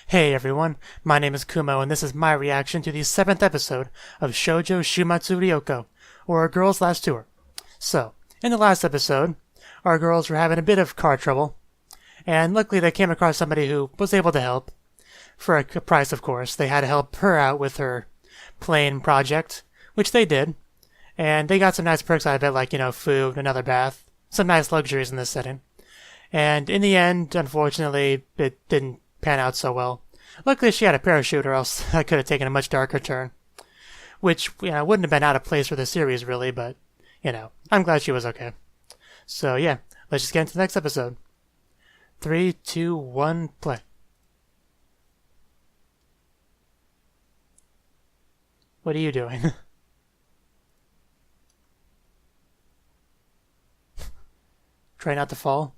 Hey everyone, my name is Kumo and this is my reaction to the 7th episode of Shoujo Shuumatsu Ryokou, or Our Girls' Last Tour. So, in the last episode, our girls were having a bit of car trouble, and luckily they came across somebody who was able to help. For a price, of course. They had to help her out with her plane project, which they did, and they got some nice perks out of it, like, food, another bath, some nice luxuries in this setting. And in the end, unfortunately, it didn't pan out so well. Luckily, she had a parachute, or else I could have taken a much darker turn. Which, wouldn't have been out of place for the series, really, but, I'm glad she was okay. So, yeah, let's just get into the next episode. 3, 2, 1, play. What are you doing? Try not to fall.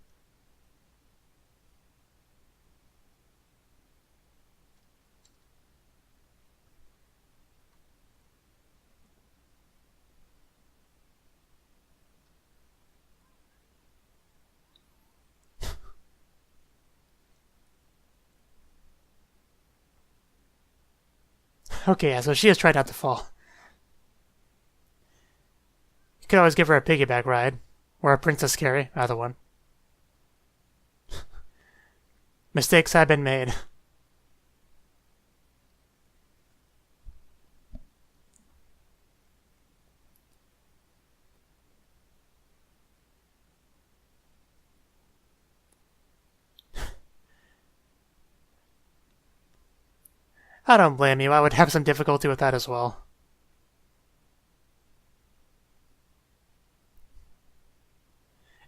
Okay, yeah, so she has tried not to fall. You could always give her a piggyback ride. Or a Princess Carry, either one. Mistakes have been made. I don't blame you, I would have some difficulty with that as well.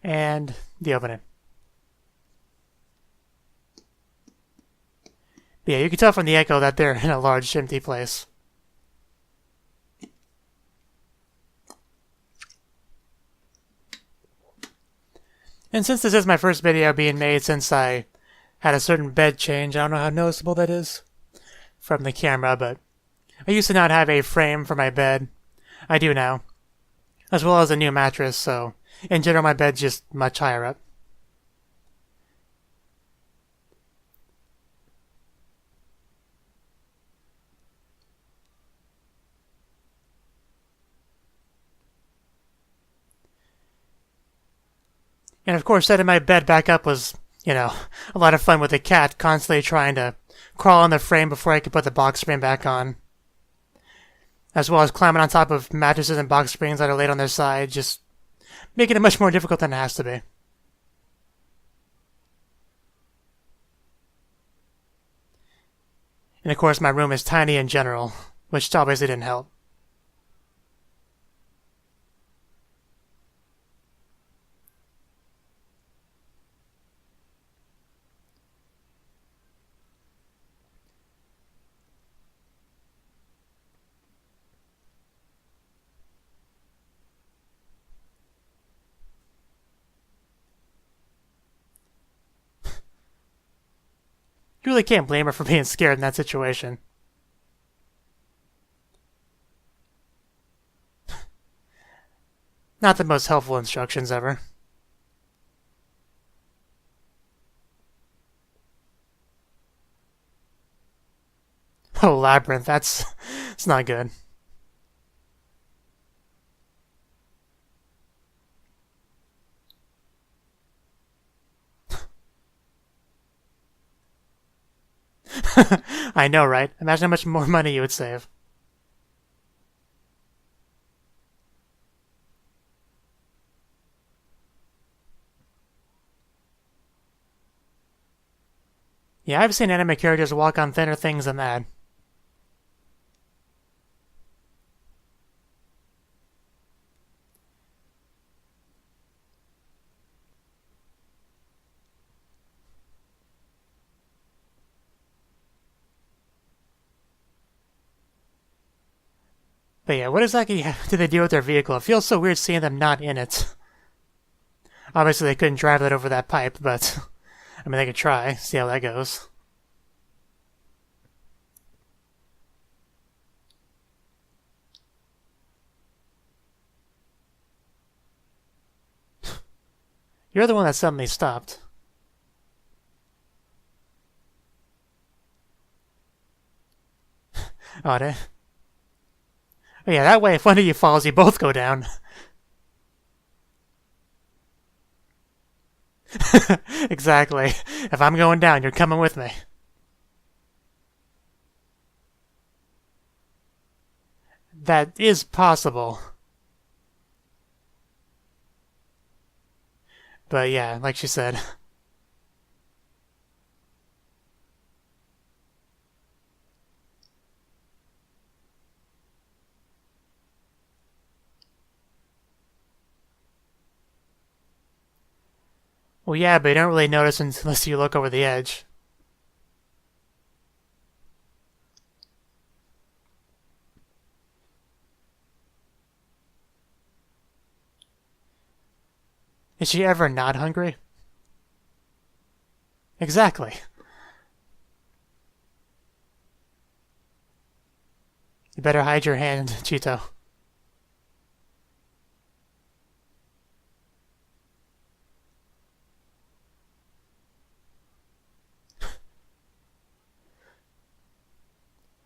And the opening. But yeah, you can tell from the echo that they're in a large, empty place. And since this is my first video being made since I had a certain bed change, I don't know how noticeable that is from the camera, but I used to not have a frame for my bed. I do now. As well as a new mattress, so in general my bed's just much higher up. And of course, setting my bed back up was, a lot of fun with the cat constantly trying to crawl on the frame before I could put the box spring back on. As well as climbing on top of mattresses and box springs that are laid on their side, just making it much more difficult than it has to be. And of course, my room is tiny in general, which obviously didn't help. You really can't blame her for being scared in that situation. Not the most helpful instructions ever. Oh, Labyrinth, it's not good. I know, right? Imagine how much more money you would save. Yeah, I've seen anime characters walk on thinner things than that. But yeah, what exactly do they do with their vehicle? It feels so weird seeing them not in it. Obviously, they couldn't drive that over that pipe, but I mean, they could try, see how that goes. You're the one that suddenly stopped. Oh, yeah, that way if one of you falls, you both go down. Exactly. If I'm going down, you're coming with me. That is possible. But yeah, like she said. Well, yeah, but you don't really notice unless you look over the edge. Is she ever not hungry? Exactly. You better hide your hand, Cheeto.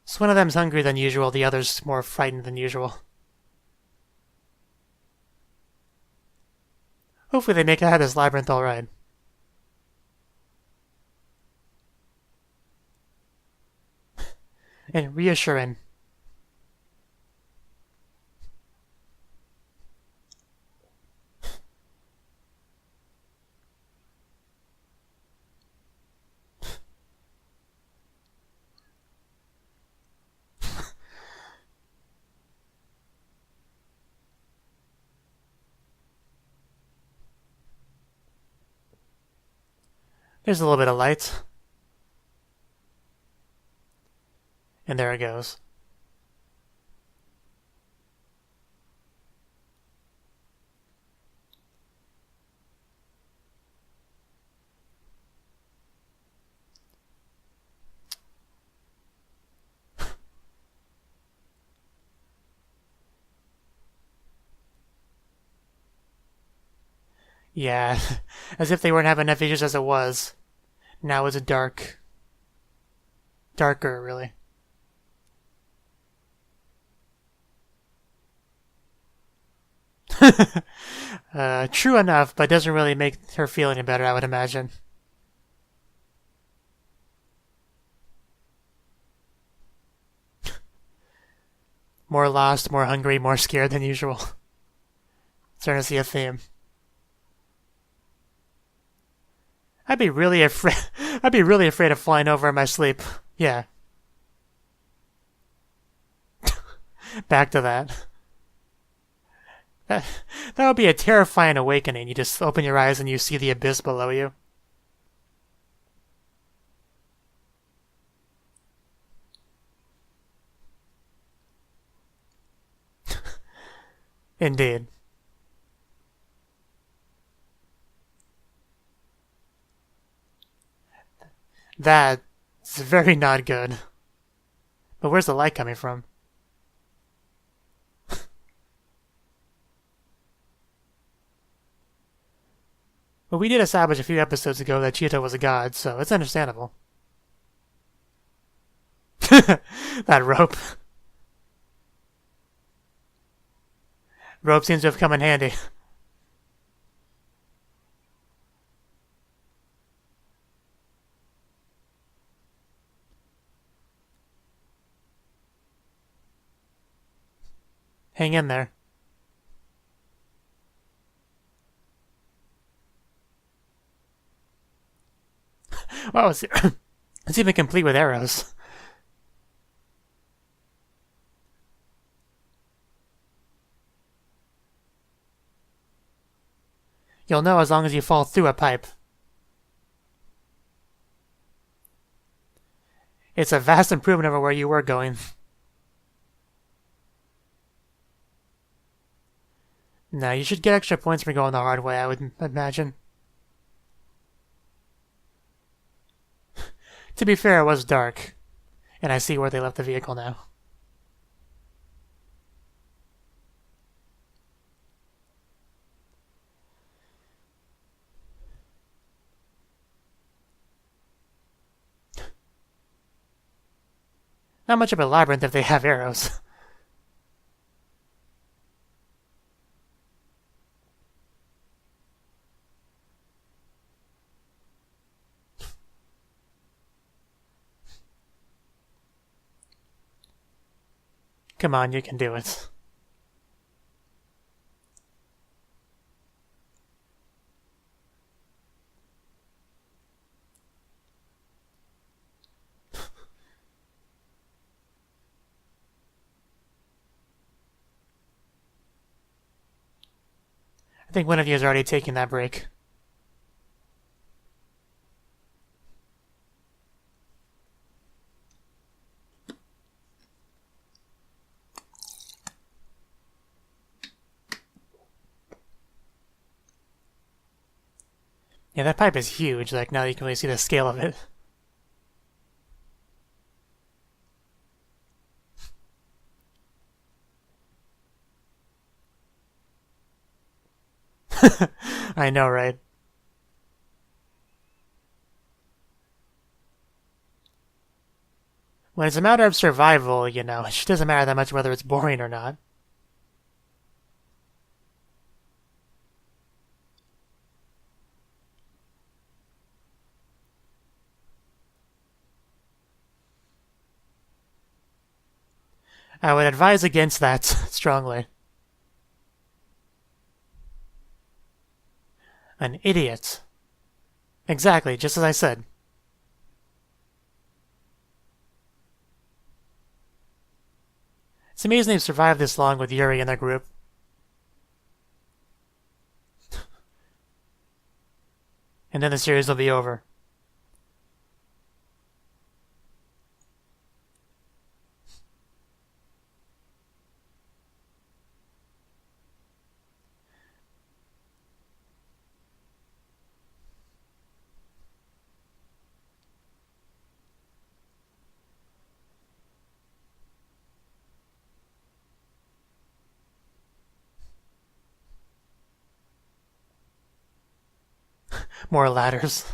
So one of them's hungry than usual, the other's more frightened than usual. Hopefully they make it out of this labyrinth alright. And reassuring. There's a little bit of light. And there it goes. Yeah, as if they weren't having enough issues as it was. Now it's dark. Darker, really. True enough, but doesn't really make her feel any better, I would imagine. More lost, more hungry, more scared than usual. Starting to see a theme. I'd be really afraid. I'd be really afraid of flying over in my sleep. Yeah. Back to that. That would be a terrifying awakening. You just open your eyes and you see the abyss below you. Indeed. That's very not good. But where's the light coming from? Well, we did establish a few episodes ago that Cheeto was a god, so it's understandable. That rope. Rope seems to have come in handy. Hang in there. Wow, it's even complete with arrows. You'll know as long as you fall through a pipe. It's a vast improvement over where you were going. Now, you should get extra points for going the hard way, I would imagine. To be fair, it was dark. And I see where they left the vehicle now. Not much of a labyrinth if they have arrows. Come on, you can do it. I think one of you is already taking that break. Yeah, that pipe is huge, like now you can really see the scale of it. I know, right? When it's a matter of survival, you know, it doesn't matter that much whether it's boring or not. I would advise against that strongly. An idiot. Exactly, just as I said. It's amazing they've survived this long with Yuri in their group. And then the series will be over. More ladders.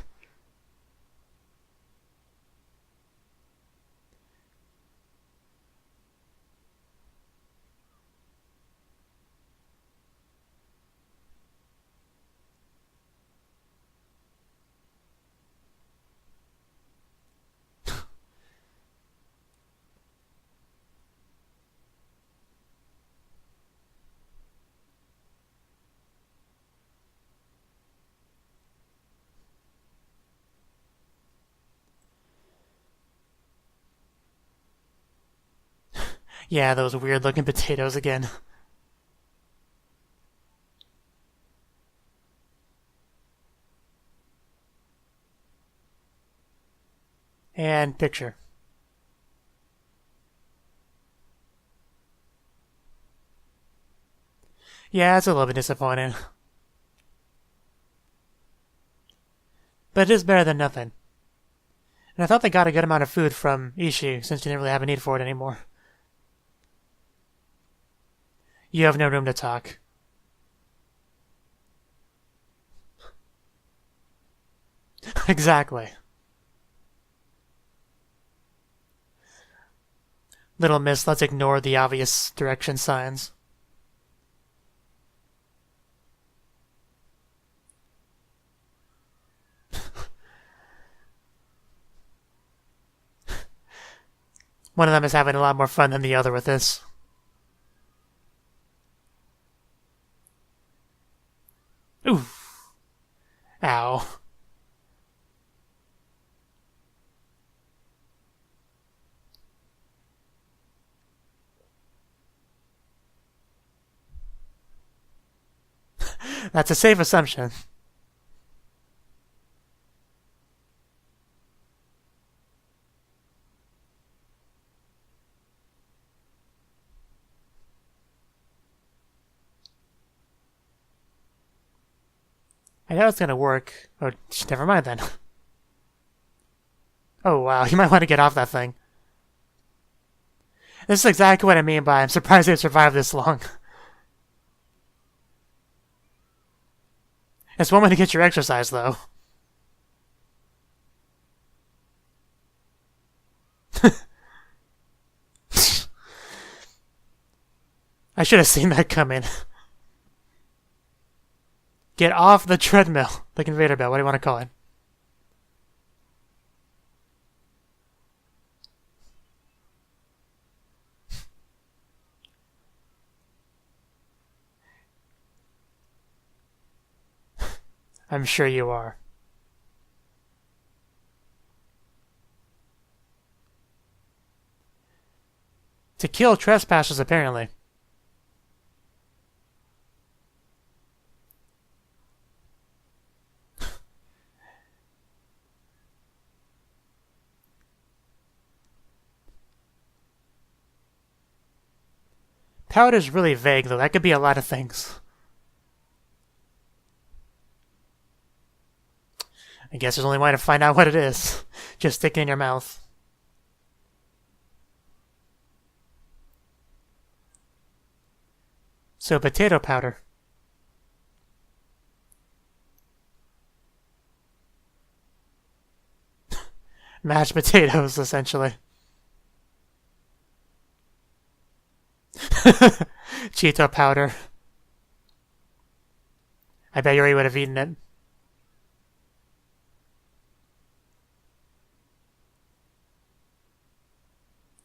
Yeah, those weird looking potatoes again. And picture. Yeah, it's a little bit disappointing. But it is better than nothing. And I thought they got a good amount of food from Ishii, since you didn't really have a need for it anymore. You have no room to talk. Exactly. Little miss, let's ignore the obvious direction signs. One of them is having a lot more fun than the other with this. Ooh. Ow. That's a safe assumption. I know it's gonna work. Oh, never mind then. Oh wow, you might want to get off that thing. This is exactly what I mean by I'm surprised they've survived this long. It's one way to get your exercise, though. I should have seen that coming. Get off the treadmill. The conveyor belt, what do you want to call it? I'm sure you are. To kill trespassers, apparently. Powder's really vague, though. That could be a lot of things. I guess there's only one way to find out what it is. Just stick it in your mouth. So, potato powder. Mashed potatoes, essentially. Cheeto powder. I bet Yuri would have eaten it.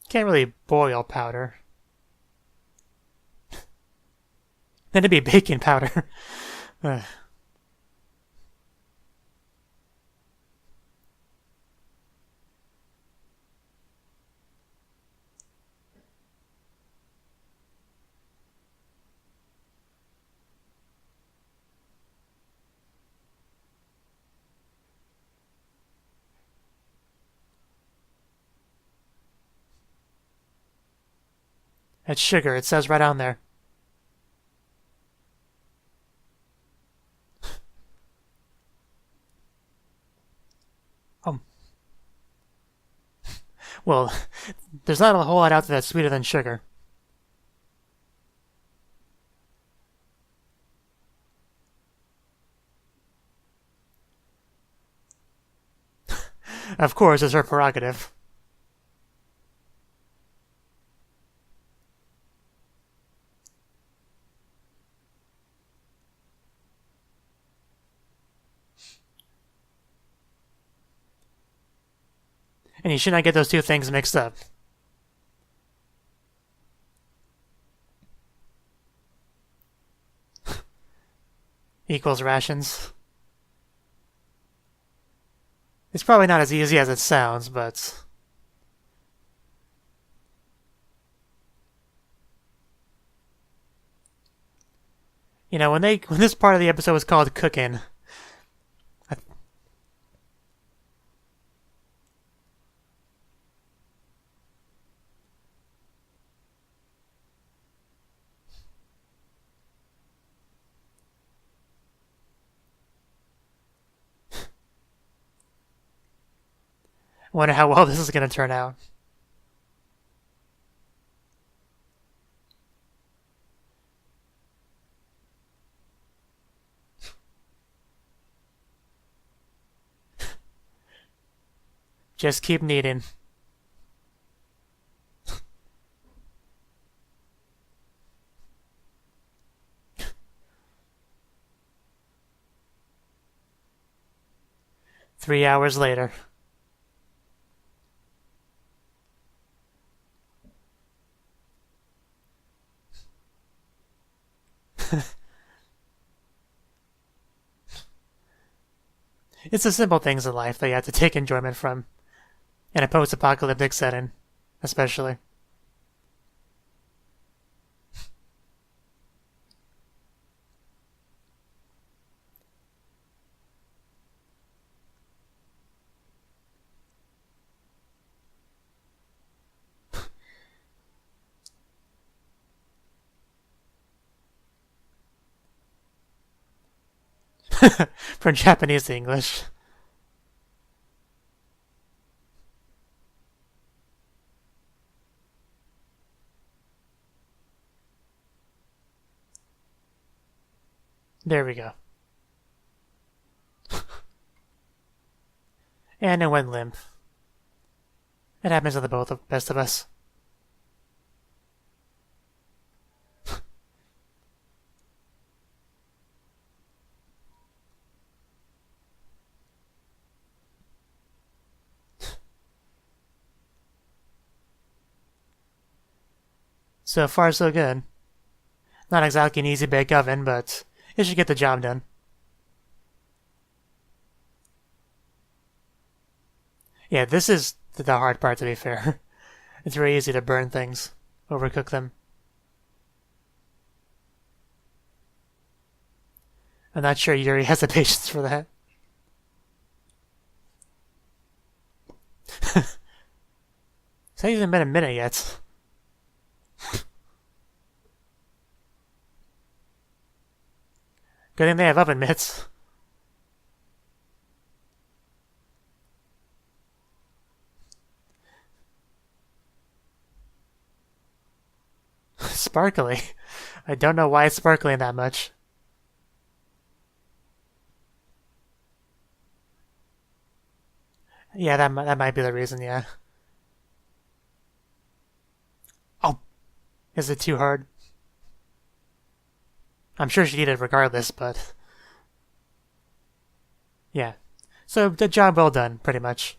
Can't really boil powder. Then it'd be baking powder. It's sugar, it says right on there. Well, there's not a whole lot out there that's sweeter than sugar. Of course, it's her prerogative. And you should not get those two things mixed up. Equals rations. It's probably not as easy as it sounds, but... You know, when this part of the episode was called cooking... I wonder how well this is going to turn out. Just keep kneading. Three hours later. It's the simple things in life that you have to take enjoyment from. In a post-apocalyptic setting, especially. From Japanese to English. There we go. And it went limp. It happens to the best of us. So far, so good. Not exactly an easy bake oven, but it should get the job done. Yeah, this is the hard part, to be fair. It's very easy to burn things, overcook them. I'm not sure Yuri has the patience for that. It's not even been a minute yet. Good thing they have oven mitts. Sparkly. I don't know why it's sparkling that much. Yeah, that might be the reason, yeah. Oh, is it too hard? I'm sure she'd eat it regardless, but... Yeah. So, the job well done, pretty much.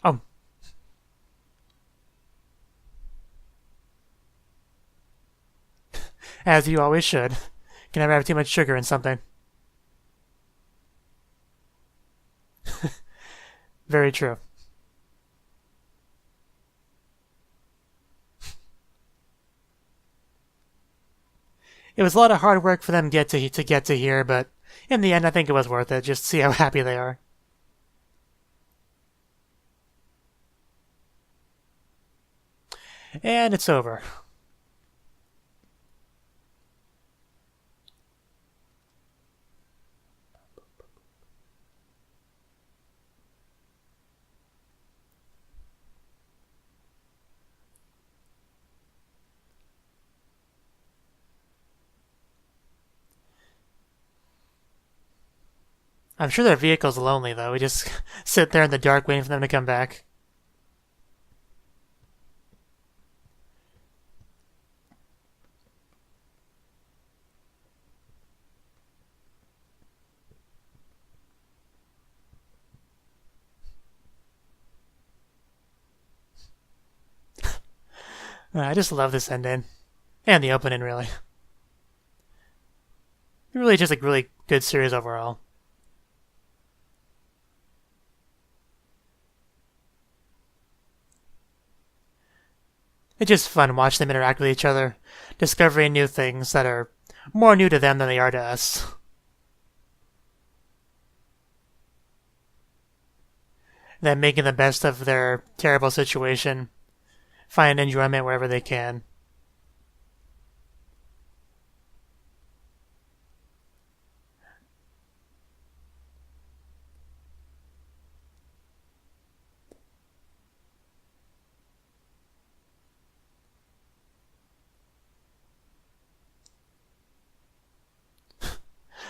Oh. As you always should. Can never have too much sugar in something. Very true. It was a lot of hard work for them to get to here, but in the end, I think it was worth it. Just see how happy they are. And it's over. I'm sure their vehicle's lonely, though. We just sit there in the dark waiting for them to come back. I just love this ending. And the opening, really. Really just a really good series overall. It's just fun watching them interact with each other, discovering new things that are more new to them than they are to us. Then making the best of their terrible situation, find enjoyment wherever they can.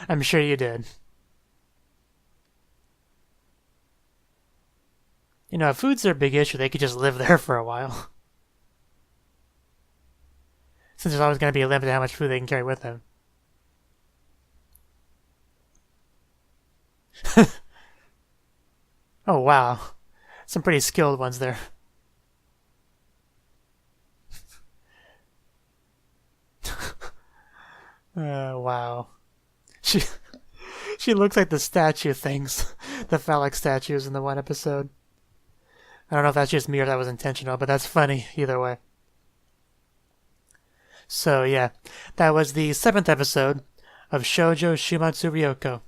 I'm sure you did. You know, if food's their big issue, they could just live there for a while. Since there's always going to be a limit to how much food they can carry with them. Oh, wow. Some pretty skilled ones there. Wow. She looks like the statue things, the phallic statues in the one episode. I don't know if that's just me or if that was intentional, but that's funny either way. So yeah, that was the 7th episode of Shoujo Shuumatsu Ryokou.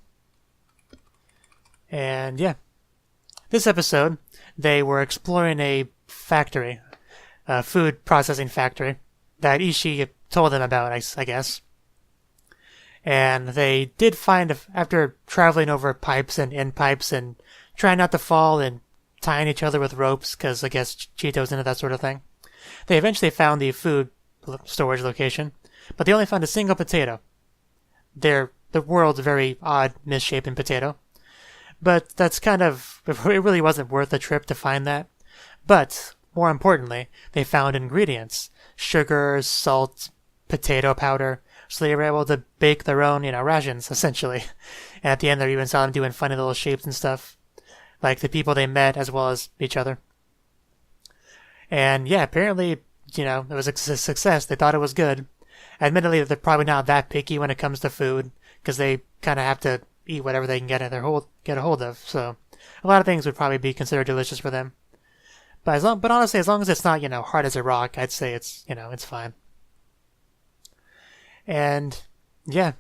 And yeah, this episode, they were exploring a factory, a food processing factory, that Ishii told them about, I guess. And they did find, after traveling over pipes and end pipes and trying not to fall and tying each other with ropes, because I guess Cheeto's into that sort of thing, they eventually found the food storage location, but they only found a single potato. The world's very odd, misshapen potato. But that's kind of, it really wasn't worth the trip to find that. But, more importantly, they found ingredients sugar, salt, potato powder, so they were able to bake their own, rations, essentially. And at the end, they even saw them doing funny little shapes and stuff, like the people they met as well as each other. And yeah, apparently, it was a success. They thought it was good. Admittedly, they're probably not that picky when it comes to food, because they kind of have to eat whatever they can get a hold of. So a lot of things would probably be considered delicious for them. But honestly, as long as it's not, hard as a rock, I'd say it's fine. And yeah,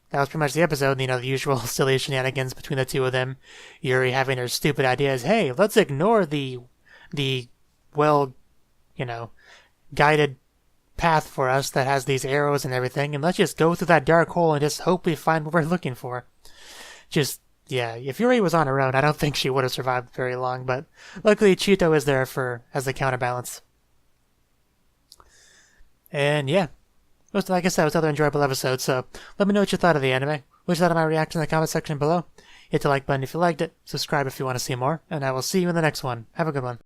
that was pretty much the episode. The usual silly shenanigans between the two of them. Yuri having her stupid ideas. Hey, let's ignore the well, guided path for us that has these arrows and everything, and let's just go through that dark hole and just hope we find what we're looking for. Yeah, if Yuri was on her own, I don't think she would have survived very long, but luckily Chito is there as the counterbalance. And yeah, like I said, it was another enjoyable episode, so let me know what you thought of the anime. What you thought of my reaction in the comment section below. Hit the like button if you liked it, subscribe if you want to see more, and I will see you in the next one. Have a good one.